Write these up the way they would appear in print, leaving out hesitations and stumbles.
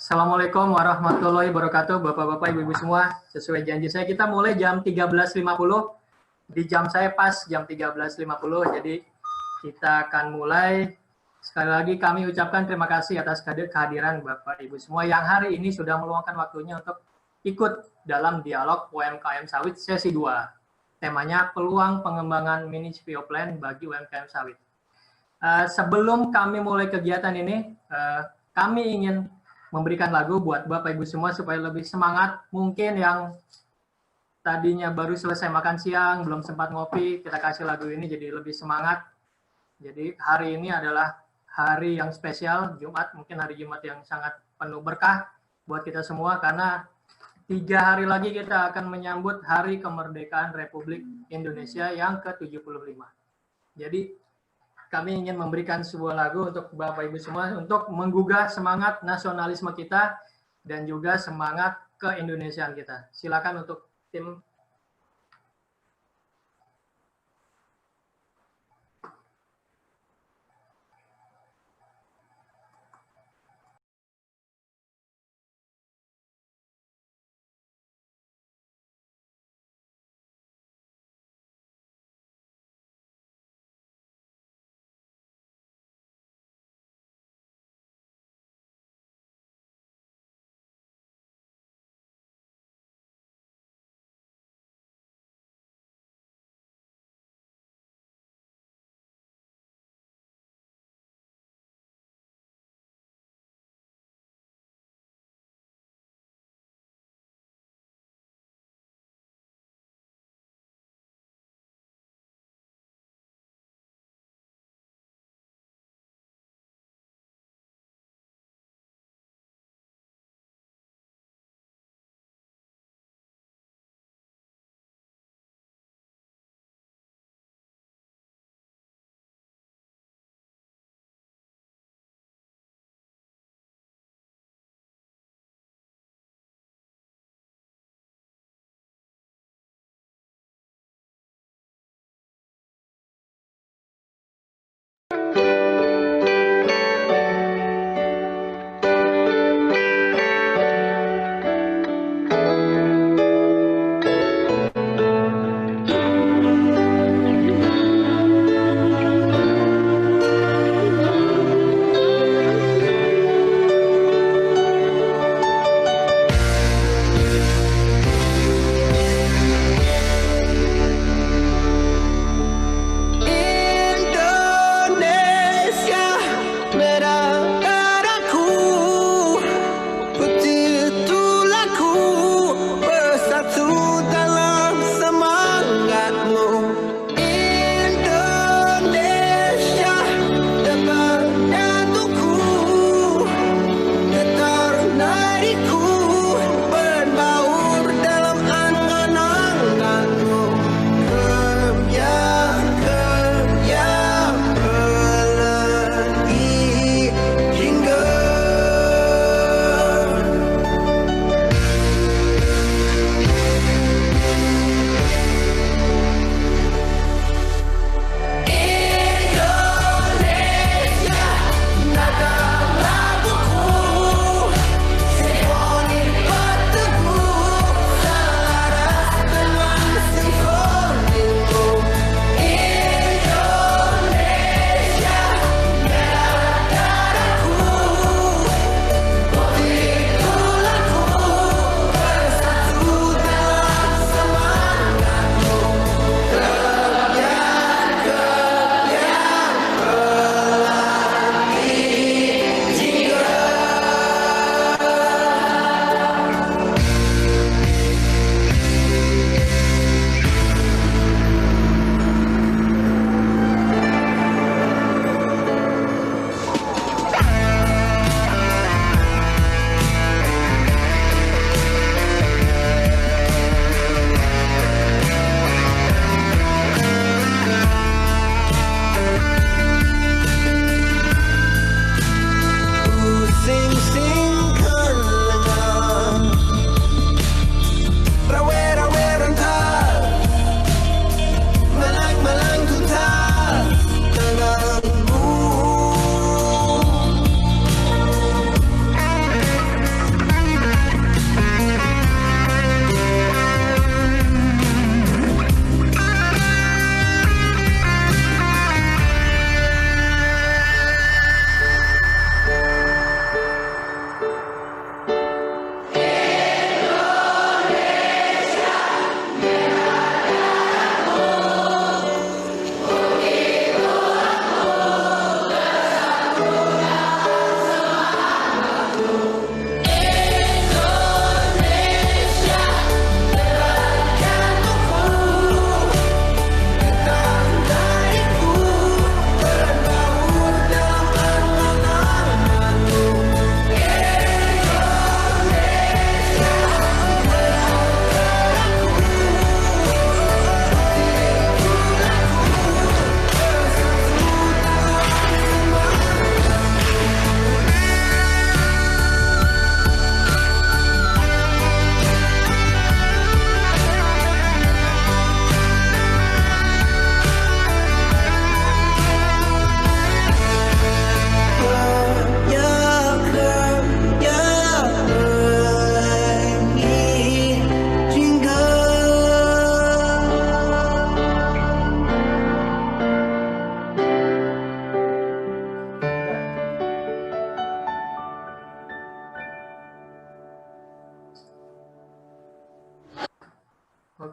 Assalamualaikum warahmatullahi wabarakatuh, Bapak-Bapak, Ibu-Ibu semua. Sesuai janji saya, kita mulai jam 13.50. Di jam saya pas jam 13.50, jadi kita akan mulai. Sekali lagi kami ucapkan terima kasih atas kehadiran Bapak Ibu semua yang hari ini sudah meluangkan waktunya untuk ikut dalam dialog UMKM Sawit sesi 2. Temanya peluang pengembangan mini CPO plan bagi UMKM Sawit. Sebelum kami mulai kegiatan ini, kami ingin memberikan lagu buat Bapak Ibu semua supaya lebih semangat. Mungkin yang tadinya baru selesai makan siang, belum sempat ngopi, kita kasih lagu ini jadi lebih semangat. Jadi hari ini adalah hari yang spesial, Jumat, mungkin hari Jumat yang sangat penuh berkah buat kita semua, karena 3 hari lagi kita akan menyambut Hari Kemerdekaan Republik Indonesia yang ke-75. Jadi kami ingin memberikan sebuah lagu untuk Bapak Ibu semua untuk menggugah semangat nasionalisme kita dan juga semangat keindonesiaan kita. Silakan untuk tim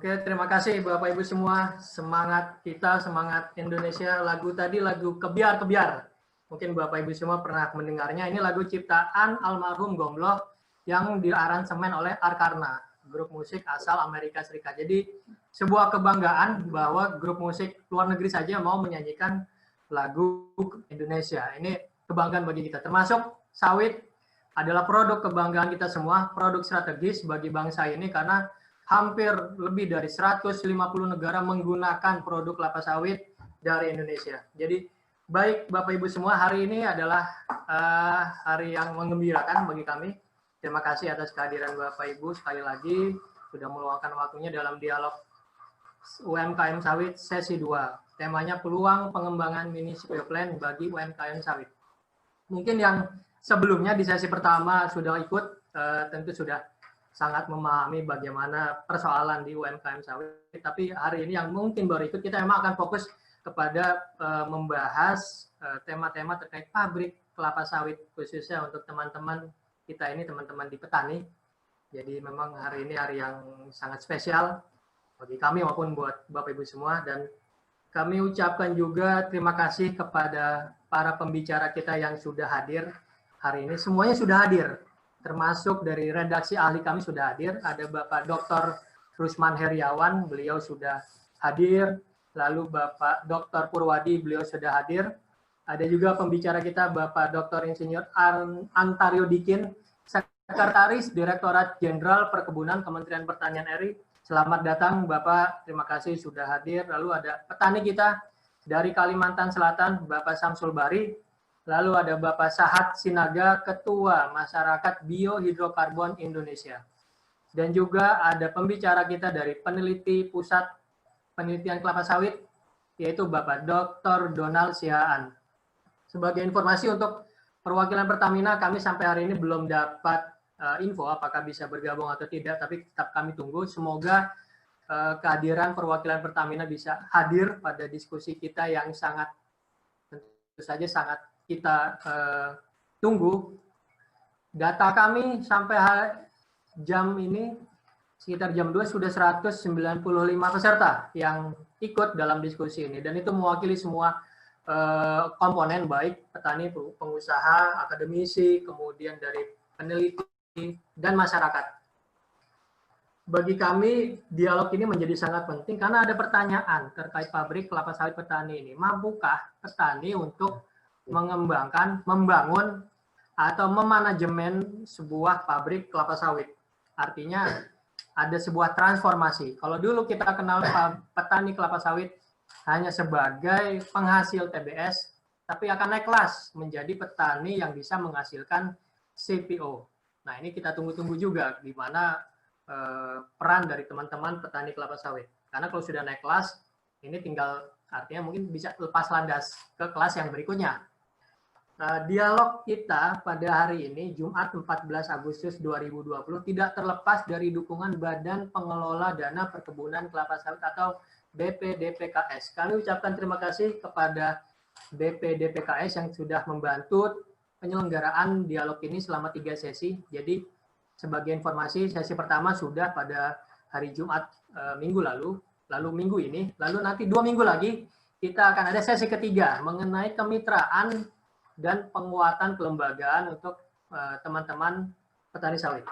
Oke, terima kasih Bapak Ibu semua. Semangat kita, semangat Indonesia. Lagu tadi lagu Kebiar-Kebiar. Mungkin Bapak Ibu semua pernah mendengarnya. Ini lagu ciptaan almarhum Gombloh yang diaransemen oleh Arkarna, grup musik asal Amerika Serikat. Jadi sebuah kebanggaan bahwa grup musik luar negeri saja mau menyanyikan lagu Indonesia. Ini kebanggaan bagi kita. Termasuk sawit adalah produk kebanggaan kita semua, produk strategis bagi bangsa ini karena hampir lebih dari 150 negara menggunakan produk kelapa sawit dari Indonesia. Jadi baik Bapak Ibu semua, hari ini adalah hari yang menggembirakan bagi kami. Terima kasih atas kehadiran Bapak Ibu sekali lagi sudah meluangkan waktunya dalam dialog UMKM Sawit sesi 2. Temanya peluang pengembangan municipal plan bagi UMKM sawit. Mungkin yang sebelumnya di sesi pertama sudah ikut, tentu sudah sangat memahami bagaimana persoalan di UMKM sawit. Tapi hari ini yang mungkin baru ikut, kita memang akan fokus kepada membahas tema-tema terkait pabrik kelapa sawit, khususnya untuk teman-teman kita ini, teman-teman di petani. Jadi memang hari ini hari yang sangat spesial bagi kami maupun buat Bapak Ibu semua. Dan kami ucapkan juga terima kasih kepada para pembicara kita yang sudah hadir hari ini. Semuanya sudah hadir, termasuk dari redaksi ahli kami sudah hadir. Ada Bapak Dr. Rusman Heriawan, beliau sudah hadir. Lalu Bapak Dr. Purwadi, beliau sudah hadir. Ada juga pembicara kita Bapak Dr. Insinyur Antario Dikin, Sekretaris Direktorat Jenderal Perkebunan Kementerian Pertanian RI. Selamat datang Bapak, terima kasih sudah hadir. Lalu ada petani kita dari Kalimantan Selatan, Bapak Samsul Bari. Lalu ada Bapak Sahat Sinaga, Ketua Masyarakat Biohidrokarbon Indonesia. Dan juga ada pembicara kita dari peneliti Pusat Penelitian Kelapa Sawit, yaitu Bapak Dr. Donald Sihaan. Sebagai informasi untuk perwakilan Pertamina, kami sampai hari ini belum dapat info apakah bisa bergabung atau tidak, tapi tetap kami tunggu. Semoga kehadiran perwakilan Pertamina bisa hadir pada diskusi kita yang sangat, tentu saja sangat kita tunggu. Data kami sampai jam ini, sekitar jam 2 sudah 195 peserta yang ikut dalam diskusi ini. Dan itu mewakili semua komponen, baik petani, pengusaha, akademisi, kemudian dari peneliti, dan masyarakat. Bagi kami, dialog ini menjadi sangat penting karena ada pertanyaan terkait pabrik kelapa sawit petani ini. Mampukah petani untuk mengembangkan, membangun, atau memanajemen sebuah pabrik kelapa sawit? Artinya ada sebuah transformasi. Kalau dulu kita kenal petani kelapa sawit hanya sebagai penghasil TBS, tapi akan naik kelas menjadi petani yang bisa menghasilkan CPO. Nah, ini kita tunggu-tunggu juga di mana peran dari teman-teman petani kelapa sawit. Karena kalau sudah naik kelas, ini tinggal artinya mungkin bisa lepas landas ke kelas yang berikutnya. Dialog kita pada hari ini, Jumat 14 Agustus 2020, tidak terlepas dari dukungan Badan Pengelola Dana Perkebunan Kelapa Sawit atau BPDPKS. Kami ucapkan terima kasih kepada BPDPKS yang sudah membantu penyelenggaraan dialog ini selama 3 sesi. Jadi sebagai informasi, sesi pertama sudah pada hari Jumat minggu lalu minggu ini, lalu nanti 2 minggu lagi kita akan ada sesi ketiga mengenai kemitraan dan penguatan kelembagaan untuk teman-teman petani sawit.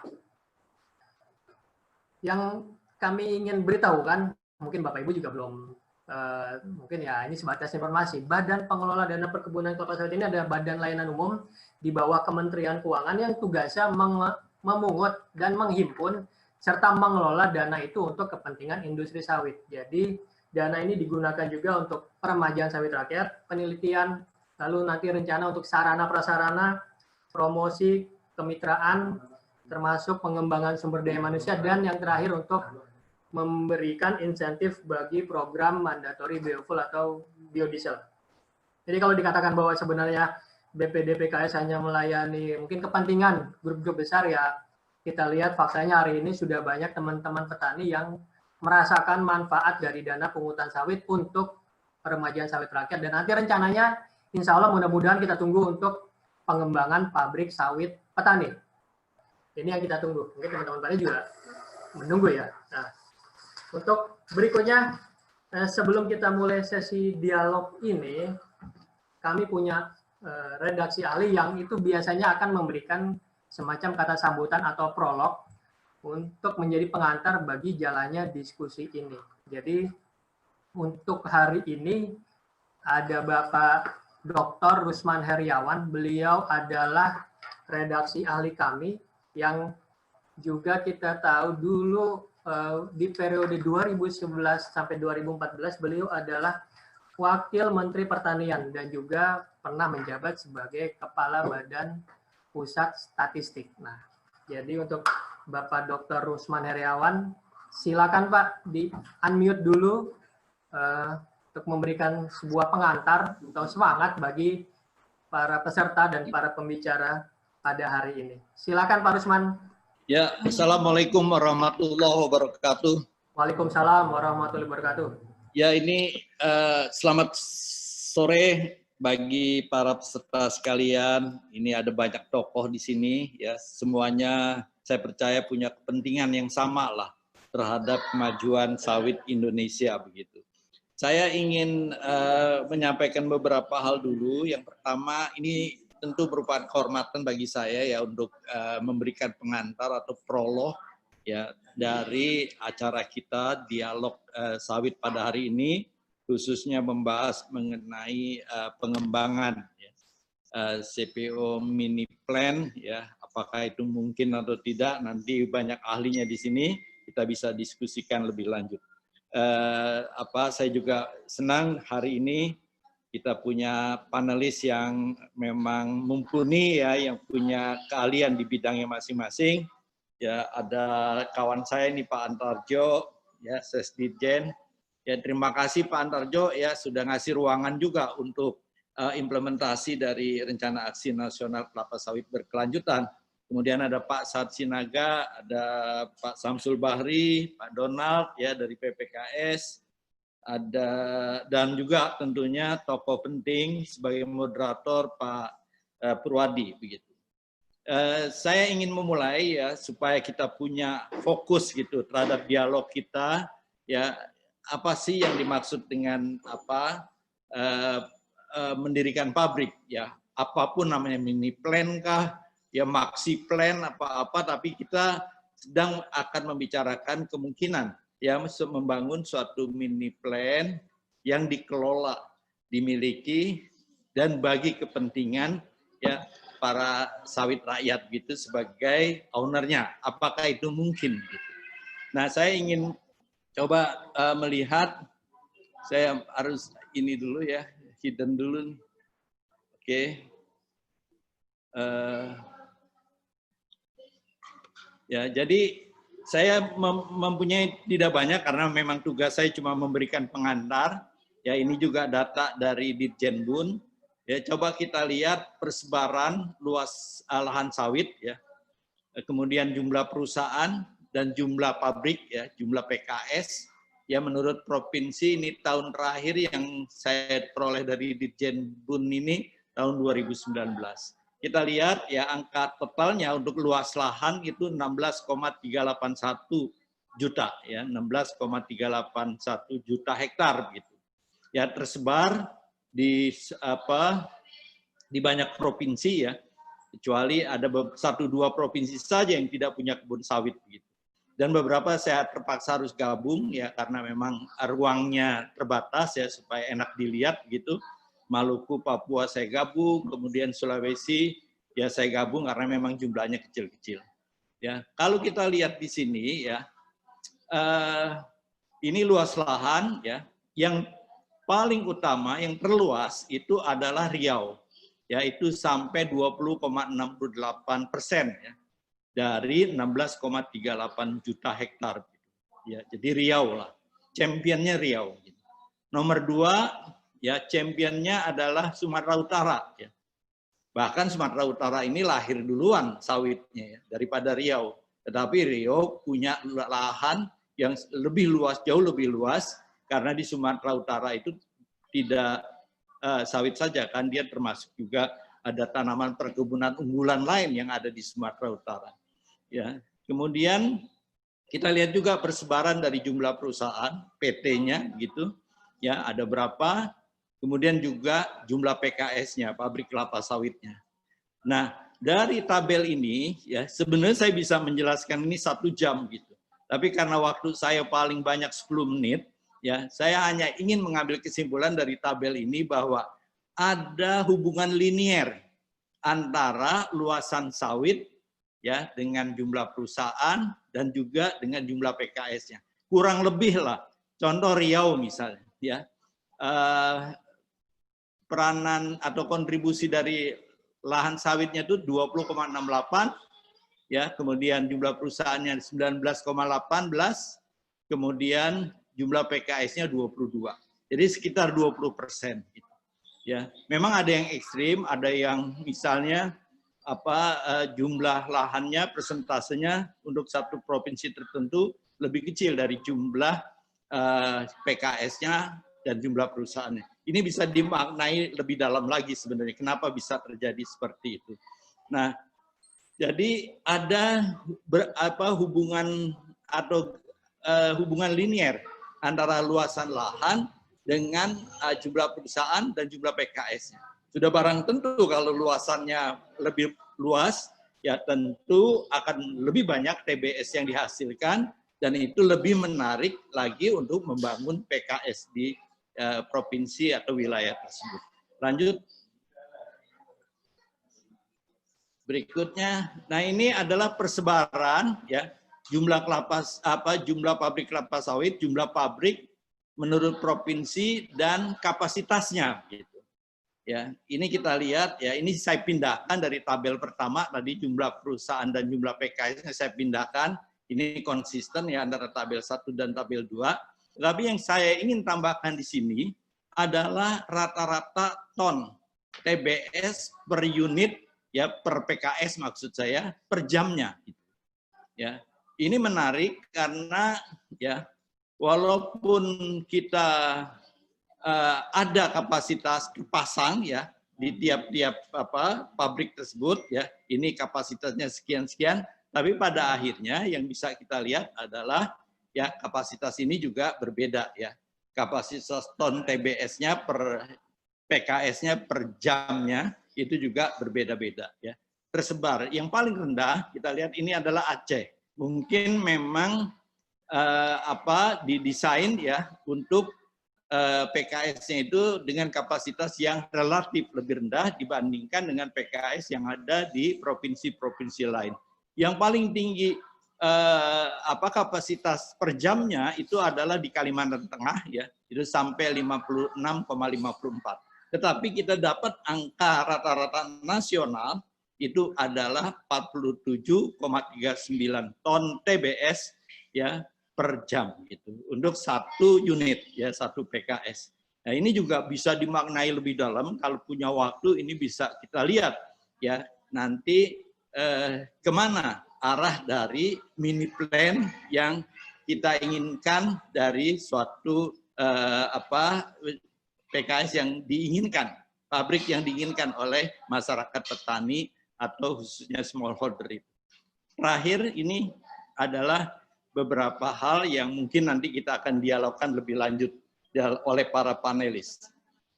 Yang kami ingin beritahukan, mungkin Bapak Ibu juga belum, mungkin ya ini sebatas informasi, Badan Pengelola Dana Perkebunan Kelapa Sawit ini ada badan layanan umum di bawah Kementerian Keuangan yang tugasnya memungut dan menghimpun serta mengelola dana itu untuk kepentingan industri sawit. Jadi dana ini digunakan juga untuk peremajaan sawit rakyat, penelitian, lalu nanti rencana untuk sarana prasarana, promosi, kemitraan, termasuk pengembangan sumber daya manusia, dan yang terakhir untuk memberikan insentif bagi program mandatory biofuel atau biodiesel. Jadi kalau dikatakan bahwa sebenarnya BPDPKS hanya melayani mungkin kepentingan grup-grup besar, ya kita lihat faktanya hari ini sudah banyak teman-teman petani yang merasakan manfaat dari dana pungutan sawit untuk peremajaan sawit rakyat, dan nanti rencananya insya Allah mudah-mudahan kita tunggu untuk pengembangan pabrik sawit petani. Ini yang kita tunggu. Mungkin teman-teman petani juga menunggu ya. Nah, Untuk berikutnya, sebelum kita mulai sesi dialog ini, kami punya redaksi ahli yang itu biasanya akan memberikan semacam kata sambutan atau prolog untuk menjadi pengantar bagi jalannya diskusi ini. Jadi untuk hari ini ada Bapak Dr. Rusman Heriawan. Beliau adalah redaksi ahli kami yang juga kita tahu dulu di periode 2011 sampai 2014 beliau adalah Wakil Menteri Pertanian dan juga pernah menjabat sebagai Kepala Badan Pusat Statistik. Nah, jadi untuk Bapak Dr. Rusman Heriawan, silakan Pak di unmute dulu untuk memberikan sebuah pengantar atau semangat bagi para peserta dan para pembicara pada hari ini. Silakan Pak Rusman. Ya, Assalamualaikum warahmatullahi wabarakatuh. Waalaikumsalam warahmatullahi wabarakatuh. Ya, ini selamat sore bagi para peserta sekalian. Ini ada banyak tokoh di sini, ya. Semuanya saya percaya punya kepentingan yang sama lah terhadap kemajuan sawit Indonesia begitu. Saya ingin menyampaikan beberapa hal dulu. Yang pertama, ini tentu merupakan kehormatan bagi saya ya untuk memberikan pengantar atau prolog ya dari acara kita dialog sawit pada hari ini, khususnya membahas mengenai pengembangan ya, CPO mini plan ya, apakah itu mungkin atau tidak, nanti banyak ahlinya di sini, kita bisa diskusikan lebih lanjut. Saya juga senang hari ini kita punya panelis yang memang mumpuni ya, yang punya keahlian di bidangnya masing-masing. Ya, ada kawan saya ini Pak Antarjo, ya, Sesdirjen. Ya, terima kasih Pak Antarjo ya sudah ngasih ruangan juga untuk implementasi dari Rencana Aksi Nasional Kelapa Sawit Berkelanjutan. Kemudian ada Pak Saad Sinaga, ada Pak Samsul Bahri, Pak Donald ya dari PPKS, ada dan juga tentunya tokoh penting sebagai moderator Pak Purwadi begitu. Saya ingin memulai ya supaya kita punya fokus gitu terhadap dialog kita ya, apa sih yang dimaksud dengan mendirikan pabrik ya, apapun namanya, mini plan kah ya, maxi plan apa-apa, tapi kita sedang akan membicarakan kemungkinan ya membangun suatu mini plan yang dikelola, dimiliki dan bagi kepentingan ya para sawit rakyat gitu sebagai ownernya. Apakah itu mungkin? Gitu. Nah, saya ingin coba melihat, saya harus ini dulu ya, hidden dulu. Oke. Ya, jadi saya mempunyai tidak banyak karena memang tugas saya cuma memberikan pengantar. Ya, ini juga data dari Ditjenbun. Ya, coba kita lihat persebaran luas lahan sawit ya. Kemudian jumlah perusahaan dan jumlah pabrik ya, jumlah PKS. Ya, menurut provinsi ini tahun terakhir yang saya peroleh dari Ditjenbun ini tahun 2019. Kita lihat ya angka totalnya untuk luas lahan itu 16,381 juta ya, 16,381 juta hektar gitu. Ya, tersebar di banyak provinsi ya, kecuali ada 1-2 provinsi saja yang tidak punya kebun sawit gitu. Dan beberapa saya terpaksa harus gabung ya karena memang ruangnya terbatas ya supaya enak dilihat gitu. Maluku, Papua saya gabung, kemudian Sulawesi ya saya gabung karena memang jumlahnya kecil-kecil. Ya, kalau kita lihat di sini ya, ini luas lahan ya, yang paling utama yang terluas itu adalah Riau, yaitu sampai 20,68% ya, dari 16,38 juta hektar. Ya, jadi Riau lah, championnya Riau. Nomor 2 ya, championnya adalah Sumatera Utara ya. Bahkan Sumatera Utara ini lahir duluan sawitnya ya, daripada Riau. Tetapi Riau punya lahan yang lebih luas, jauh lebih luas, karena di Sumatera Utara itu tidak sawit saja kan, dia termasuk juga ada tanaman perkebunan unggulan lain yang ada di Sumatera Utara. Ya. Kemudian Kita lihat juga persebaran dari jumlah perusahaan, PT-nya gitu, ya ada berapa, kemudian juga jumlah PKS-nya, pabrik kelapa sawitnya. Nah, dari tabel ini, ya sebenarnya saya bisa menjelaskan ini 1 jam gitu. Tapi karena waktu saya paling banyak 10 menit, ya saya hanya ingin mengambil kesimpulan dari tabel ini bahwa ada hubungan linier antara luasan sawit ya dengan jumlah perusahaan dan juga dengan jumlah PKS-nya. Kurang lebih lah. Contoh Riau misalnya, ya peranan atau kontribusi dari lahan sawitnya itu 20,68, ya kemudian jumlah perusahaannya 19,18, kemudian jumlah PKS-nya 22. Jadi sekitar 20%. Gitu. Ya, memang ada yang ekstrim, ada yang misalnya jumlah lahannya, persentasenya untuk satu provinsi tertentu lebih kecil dari jumlah PKS-nya dan jumlah perusahaannya. Ini bisa dimaknai lebih dalam lagi sebenarnya, kenapa bisa terjadi seperti itu. Nah, jadi ada hubungan atau hubungan linier antara luasan lahan dengan jumlah perusahaan dan jumlah PKS-nya. Sudah barang tentu kalau luasannya lebih luas, ya tentu akan lebih banyak TBS yang dihasilkan, dan itu lebih menarik lagi untuk membangun PKS di provinsi atau wilayah tersebut. Lanjut. Berikutnya, nah ini adalah persebaran ya jumlah jumlah pabrik kelapa sawit, jumlah pabrik menurut provinsi dan kapasitasnya gitu. Ya, ini kita lihat ya, ini saya pindahkan dari tabel pertama tadi jumlah perusahaan dan jumlah PKS saya pindahkan. Ini konsisten ya antara tabel 1 dan tabel 2. Tapi yang saya ingin tambahkan di sini adalah rata-rata ton TBS per unit ya, per PKS maksud saya, per jamnya gitu. Ya. Ini menarik karena ya walaupun kita ada kapasitas pasang ya di tiap-tiap pabrik tersebut ya, ini kapasitasnya sekian-sekian, tapi pada akhirnya yang bisa kita lihat adalah ya kapasitas ini juga berbeda ya. Kapasitas ton TBS-nya per PKS-nya per jamnya itu juga berbeda-beda ya. Tersebar. Yang paling rendah kita lihat ini adalah Aceh. Mungkin memang didesain ya untuk PKS-nya itu dengan kapasitas yang relatif lebih rendah dibandingkan dengan PKS yang ada di provinsi-provinsi lain. Yang paling tinggi kapasitas per jamnya itu adalah di Kalimantan Tengah ya, itu sampai 56,54. Tetapi kita dapat angka rata-rata nasional itu adalah 47,39 ton TBS ya per jam gitu untuk satu unit ya, satu PKS. Nah, ini juga bisa dimaknai lebih dalam, kalau punya waktu ini bisa kita lihat ya nanti kemana arah dari mini plan yang kita inginkan dari suatu PKS yang diinginkan, pabrik yang diinginkan oleh masyarakat petani atau khususnya smallholder itu. Terakhir ini adalah beberapa hal yang mungkin nanti kita akan dialogkan lebih lanjut oleh para panelis.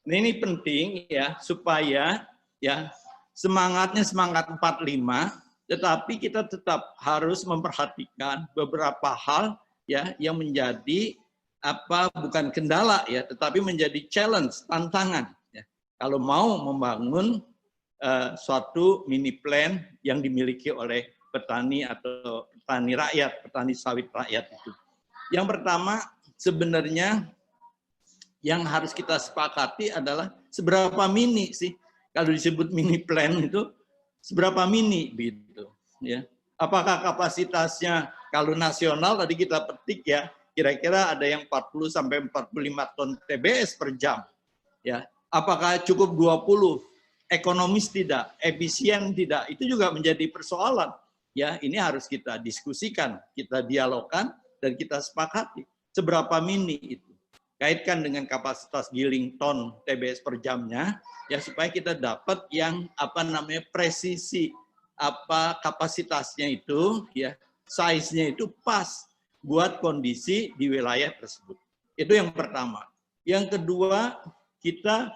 Nah, ini penting ya supaya ya semangatnya semangat 45, tetapi kita tetap harus memperhatikan beberapa hal ya yang menjadi bukan kendala ya, tetapi menjadi challenge, tantangan ya. Kalau mau membangun suatu mini plan yang dimiliki oleh petani atau petani rakyat, petani sawit rakyat itu. Yang pertama sebenarnya yang harus kita sepakati adalah seberapa mini sih, kalau disebut mini plan itu seberapa mini gitu ya. Apakah kapasitasnya kalau nasional tadi kita petik ya, kira-kira ada yang 40 sampai 45 ton TBS per jam ya. Apakah cukup 20? Ekonomis tidak, efisien tidak, itu juga menjadi persoalan. Ya, ini harus kita diskusikan, kita dialogkan, dan kita sepakati seberapa mini itu. Kaitkan dengan kapasitas giling ton TBS per jamnya, ya supaya kita dapat yang presisi kapasitasnya itu, ya size-nya itu pas buat kondisi di wilayah tersebut. Itu yang pertama. Yang kedua, kita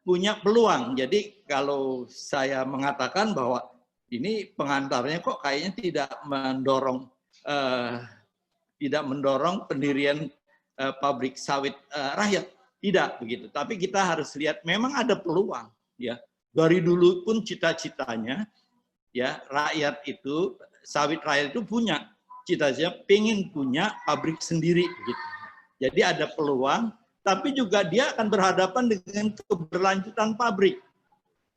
punya peluang. Jadi kalau saya mengatakan bahwa ini pengantarnya kok kayaknya tidak mendorong pendirian pabrik sawit rakyat, tidak begitu. Tapi kita harus lihat memang ada peluang, ya. Dari dulu pun cita-citanya, ya, rakyat itu, sawit rakyat itu punya cita-cita pengen punya pabrik sendiri, gitu. Jadi ada peluang, tapi juga dia akan berhadapan dengan keberlanjutan pabrik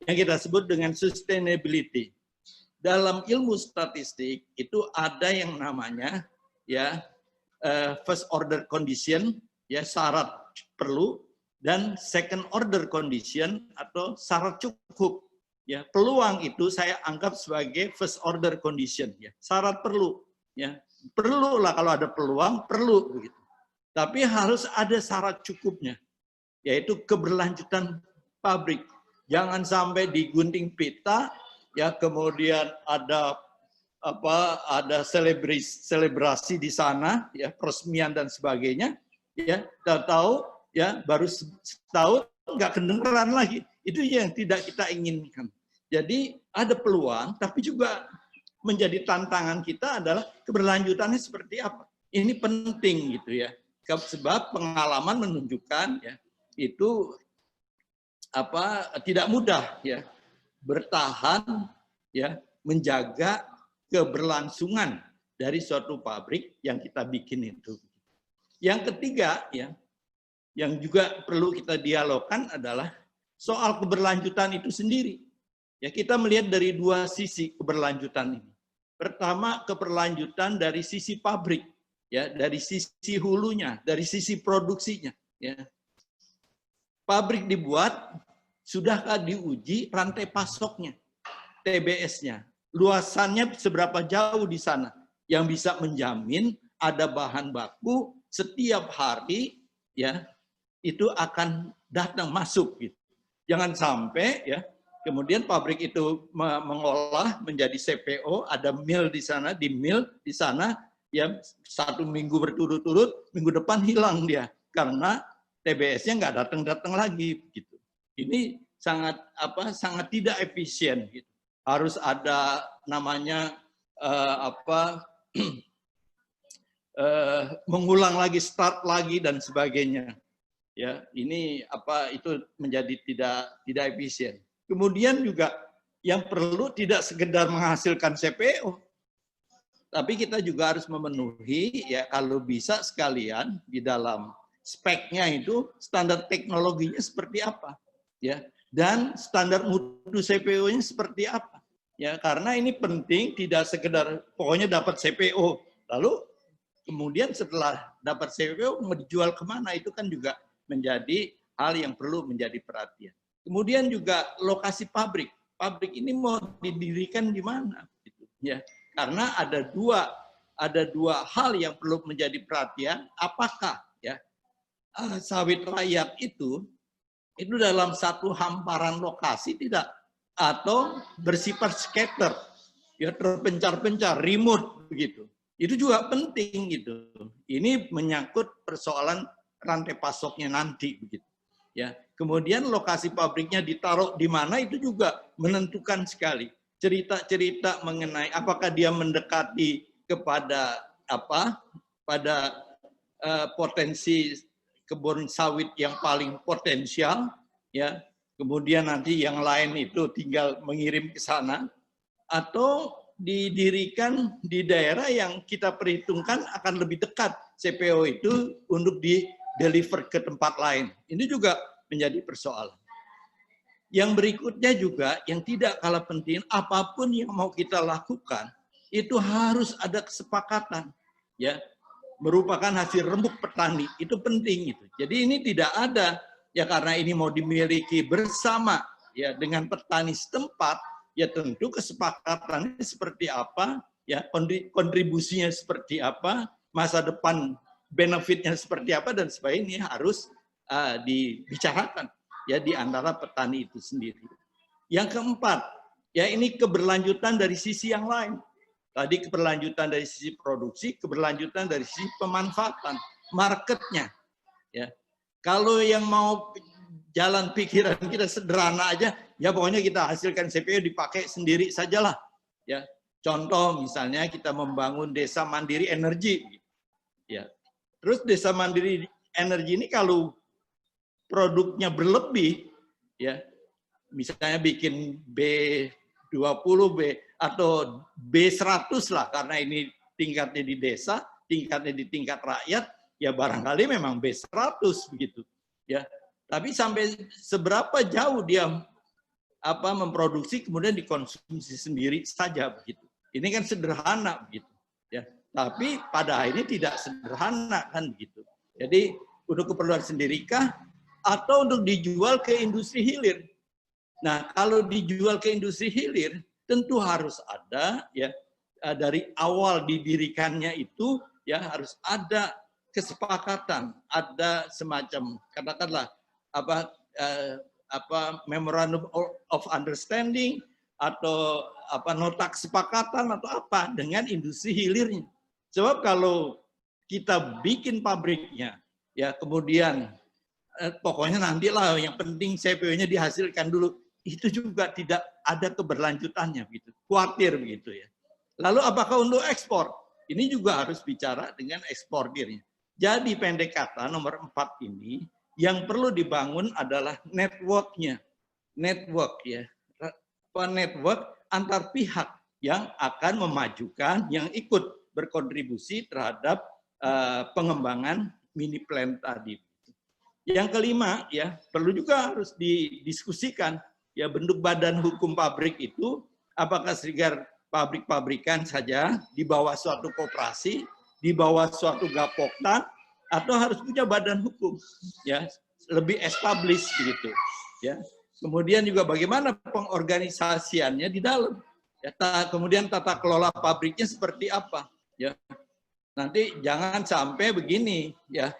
yang kita sebut dengan sustainability. Dalam ilmu statistik itu ada yang namanya, ya, first order condition, ya, syarat perlu, dan second order condition atau syarat cukup. Ya, peluang itu saya anggap sebagai first order condition, ya, syarat perlu, ya, perlulah kalau ada peluang, perlu begitu. Tapi harus ada syarat cukupnya, yaitu keberlanjutan pabrik. Jangan sampai digunting pita, ya, kemudian ada selebrasi di sana, ya, peresmian dan sebagainya, ya, tahu, ya, baru setahun nggak kedengeran lagi. Itu yang tidak kita inginkan. Jadi ada peluang, tapi juga menjadi tantangan kita adalah keberlanjutannya seperti apa. Ini penting gitu, ya. Sebab pengalaman menunjukkan, ya, itu tidak mudah, ya, bertahan, ya, menjaga keberlangsungan dari suatu pabrik yang kita bikin itu. Yang ketiga, ya, yang juga perlu kita dialogkan adalah soal keberlanjutan itu sendiri. Ya, kita melihat dari dua sisi keberlanjutan ini. Pertama, keberlanjutan dari sisi pabrik, ya, dari sisi hulunya, dari sisi produksinya, ya. Pabrik dibuat, sudahkah diuji rantai pasoknya, TBS-nya, luasannya seberapa jauh di sana yang bisa menjamin ada bahan baku setiap hari, ya, itu akan datang masuk gitu. Jangan sampai, ya, kemudian pabrik itu mengolah menjadi CPO, ada mill di sana, di sana, ya, 1 minggu berturut-turut, minggu depan hilang dia karena TBS-nya nggak datang lagi gitu. Ini sangat tidak efisien gitu. Harus ada namanya mengulang lagi, start lagi dan sebagainya. Ya, ini itu menjadi tidak efisien. Kemudian juga yang perlu tidak sekedar menghasilkan CPO, tapi kita juga harus memenuhi, ya, kalau bisa sekalian di dalam speknya itu standar teknologinya seperti apa, ya, dan standar mutu CPO-nya seperti apa, ya, karena ini penting, tidak sekedar pokoknya dapat CPO lalu kemudian setelah dapat CPO mau dijual kemana, itu kan juga menjadi hal yang perlu menjadi perhatian. Kemudian juga lokasi pabrik. Pabrik ini mau didirikan di mana? Gitu, ya. Karena ada dua hal yang perlu menjadi perhatian. Apakah, ya, sawit rakyat itu dalam satu hamparan lokasi tidak, atau bersifat scatter, ya, terpencar-pencar, remote begitu. Itu juga penting gitu. Ini menyangkut persoalan rantai pasoknya nanti begitu, ya. Kemudian lokasi pabriknya ditaruh di mana itu juga menentukan sekali. Cerita-cerita mengenai apakah dia mendekati kepada potensi kebun sawit yang paling potensial, ya. Kemudian nanti yang lain itu tinggal mengirim ke sana, atau didirikan di daerah yang kita perhitungkan akan lebih dekat CPO itu untuk di-deliver ke tempat lain. Ini juga menjadi persoalan. Yang berikutnya juga yang tidak kalah penting, apapun yang mau kita lakukan itu harus ada kesepakatan, ya, merupakan hasil rembuk petani, itu penting itu. Jadi ini tidak ada, ya, karena ini mau dimiliki bersama, ya, dengan petani setempat, ya, tentu kesepakatannya seperti apa, ya, kontribusinya seperti apa, masa depan benefitnya seperti apa, dan sebagainya harus dibicarakan, ya, di antara petani itu sendiri. Yang keempat, ya, ini keberlanjutan dari sisi yang lain. Tadi keberlanjutan dari sisi produksi, keberlanjutan dari sisi pemanfaatan, marketnya. Ya, kalau yang mau jalan pikiran kita sederhana aja, ya pokoknya kita hasilkan CPU dipakai sendiri sajalah. Ya, contoh misalnya kita membangun desa mandiri energi. Ya, terus desa mandiri energi ini kalau produknya berlebih, ya misalnya bikin B20, atau B100 lah, karena ini tingkatnya di desa, tingkatnya di tingkat rakyat, ya barangkali memang B100 begitu. Ya, tapi sampai seberapa jauh dia memproduksi kemudian dikonsumsi sendiri saja begitu. Ini kan sederhana begitu. Ya, tapi pada akhirnya tidak sederhana kan begitu. Jadi untuk keperluan sendirikah atau untuk dijual ke industri hilir? Nah, kalau dijual ke industri hilir, tentu harus ada ya dari awal didirikannya itu ya harus ada kesepakatan, ada semacam katakanlah memorandum of understanding atau nota kesepakatan atau apa dengan industri hilirnya. Sebab kalau kita bikin pabriknya ya kemudian pokoknya nantilah yang penting CPU-nya dihasilkan dulu, itu juga tidak ada keberlanjutannya gitu. Khawatir begitu ya. Lalu apakah untuk ekspor? Ini juga harus bicara dengan eksportirnya. Jadi pendek kata nomor 4 ini yang perlu dibangun adalah network-nya. Network ya. Network antar pihak yang akan memajukan, yang ikut berkontribusi terhadap pengembangan mini plant tadi. Yang kelima ya perlu juga harus didiskusikan ya bentuk badan hukum pabrik itu apakah sekedar pabrik-pabrikan saja di bawah suatu koperasi, di bawah suatu gapoktan, atau harus punya badan hukum ya lebih established begitu ya. Kemudian juga bagaimana pengorganisasiannya di dalam ya, kemudian tata kelola pabriknya seperti apa ya. Nanti jangan sampai begini ya,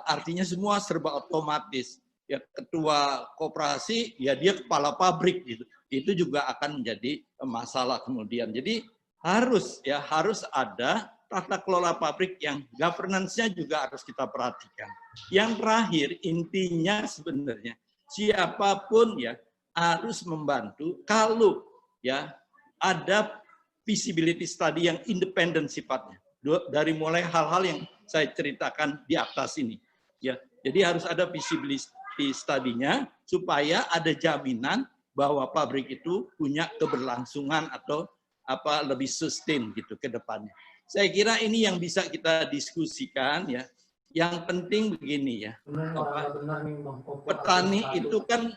artinya semua serba otomatis ya, ketua koperasi ya dia kepala pabrik gitu, itu juga akan menjadi masalah kemudian. Jadi harus ada tata kelola pabrik yang governance-nya juga harus kita perhatikan. Yang terakhir intinya sebenarnya siapapun ya harus membantu kalau ya ada feasibility study yang independen sifatnya dari mulai hal-hal yang saya ceritakan di atas ini ya. Jadi harus ada visibility study-nya supaya ada jaminan bahwa pabrik itu punya keberlangsungan atau lebih sustain gitu ke depannya. Saya kira ini yang bisa kita diskusikan ya. Yang penting begini ya, petani itu kan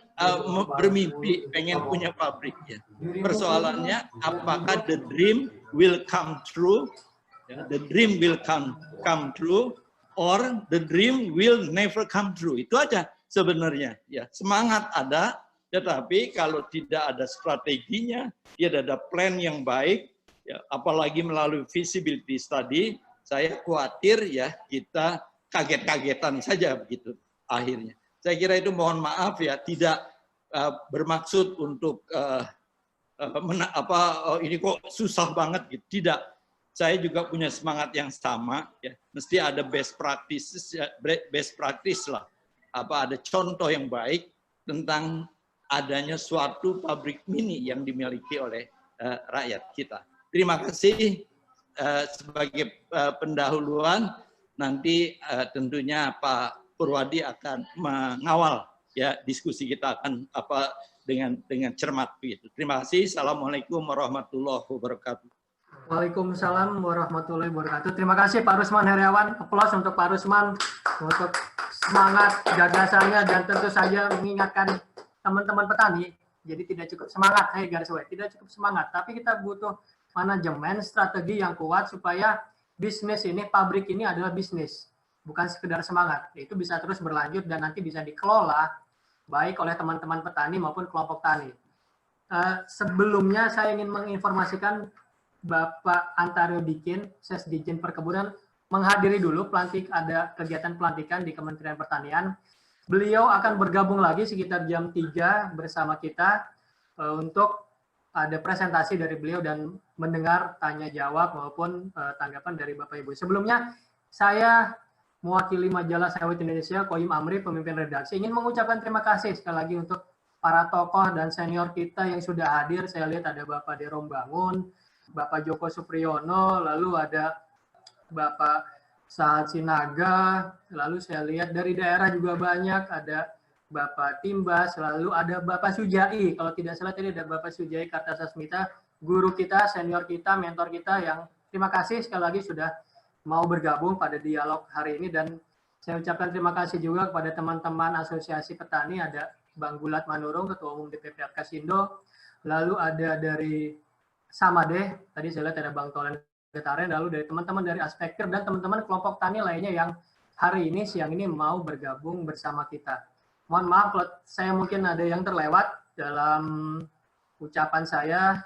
bermimpi pengen punya pabrik ya. Persoalannya apakah the dream will come true? The dream will come true or the dream will never come true. Itu aja sebenarnya ya. Semangat ada, tetapi kalau tidak ada strateginya, tidak ada plan yang baik ya, apalagi melalui feasibility study, saya khawatir ya kita kaget-kagetan saja begitu akhirnya. Saya kira itu mohon maaf ya, tidak bermaksud untuk ini kok susah banget gitu. Tidak. Saya juga punya semangat yang sama ya. Mesti ada best practices ya, best practice lah. Ada contoh yang baik tentang adanya suatu pabrik mini yang dimiliki oleh rakyat kita. Terima kasih sebagai pendahuluan. Nanti tentunya Pak Purwadi akan mengawal ya diskusi kita akan dengan cermat begitu. Terima kasih. Assalamualaikum warahmatullahi wabarakatuh. Waalaikumsalam warahmatullahi wabarakatuh. Terima kasih Pak Rusman Heriawan. Aplaus untuk Pak Rusman untuk semangat gagasannya dan tentu saja mengingatkan teman-teman petani. Jadi tidak cukup semangat, garis bawahi, tidak cukup semangat, tapi kita butuh manajemen strategi yang kuat supaya bisnis ini, pabrik ini adalah bisnis, bukan sekedar semangat. Itu bisa terus berlanjut dan nanti bisa dikelola baik oleh teman-teman petani maupun kelompok tani. Sebelumnya saya ingin menginformasikan Bapak Antario Dikin, Sesdijen Perkebunan, menghadiri dulu ada kegiatan pelantikan di Kementerian Pertanian. Beliau akan bergabung lagi sekitar jam 3 bersama kita untuk ada presentasi dari beliau dan mendengar tanya jawab maupun tanggapan dari Bapak Ibu. Sebelumnya saya mewakili majalah Sawit Indonesia, Koyum Amri, pemimpin redaksi, ingin mengucapkan terima kasih sekali lagi untuk para tokoh dan senior kita yang sudah hadir. Saya lihat ada Bapak Derom Bangun, Bapak Joko Supriyono, lalu ada Bapak Sahat Sinaga, lalu saya lihat dari daerah juga banyak, ada Bapak Timbas, lalu ada Bapak Sujai, kalau tidak salah tadi ada Bapak Sujai Kartasasmita, guru kita, senior kita, mentor kita yang terima kasih sekali lagi sudah mau bergabung pada dialog hari ini, dan saya ucapkan terima kasih juga kepada teman-teman Asosiasi Petani, ada Bang Gulat Manurung, Ketua Umum DPP Apkasindo, lalu ada dari Samadeh, tadi saya lihat ada Bang Tolen Getaren, lalu dari teman-teman dari Aspektir dan teman-teman kelompok tani lainnya yang hari ini, siang ini mau bergabung bersama kita. Mohon maaf kalau saya mungkin ada yang terlewat dalam ucapan saya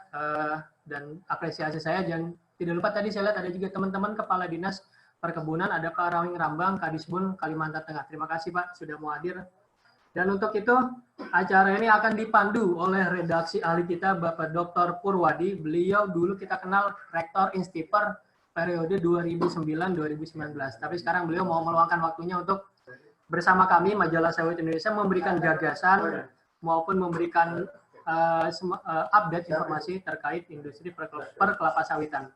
dan apresiasi saya. Dan tidak lupa tadi saya lihat ada juga teman-teman Kepala Dinas Perkebunan, ada Pak Rawing Rambang, Kadisbun Kalimantan Tengah. Terima kasih Pak sudah mau hadir. Dan untuk itu acara ini akan dipandu oleh redaksi ahli kita Bapak Dr. Purwadi. Beliau dulu kita kenal Rektor Instiper periode 2009-2019. Tapi sekarang beliau mau meluangkan waktunya untuk bersama kami majalah Sawit Indonesia memberikan gagasan maupun memberikan update informasi terkait industri perkelapa sawitan.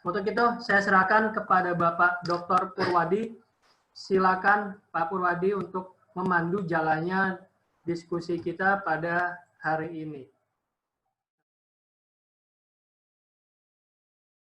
Untuk itu saya serahkan kepada Bapak Dr. Purwadi. Silakan Pak Purwadi untuk memandu jalannya diskusi kita pada hari ini.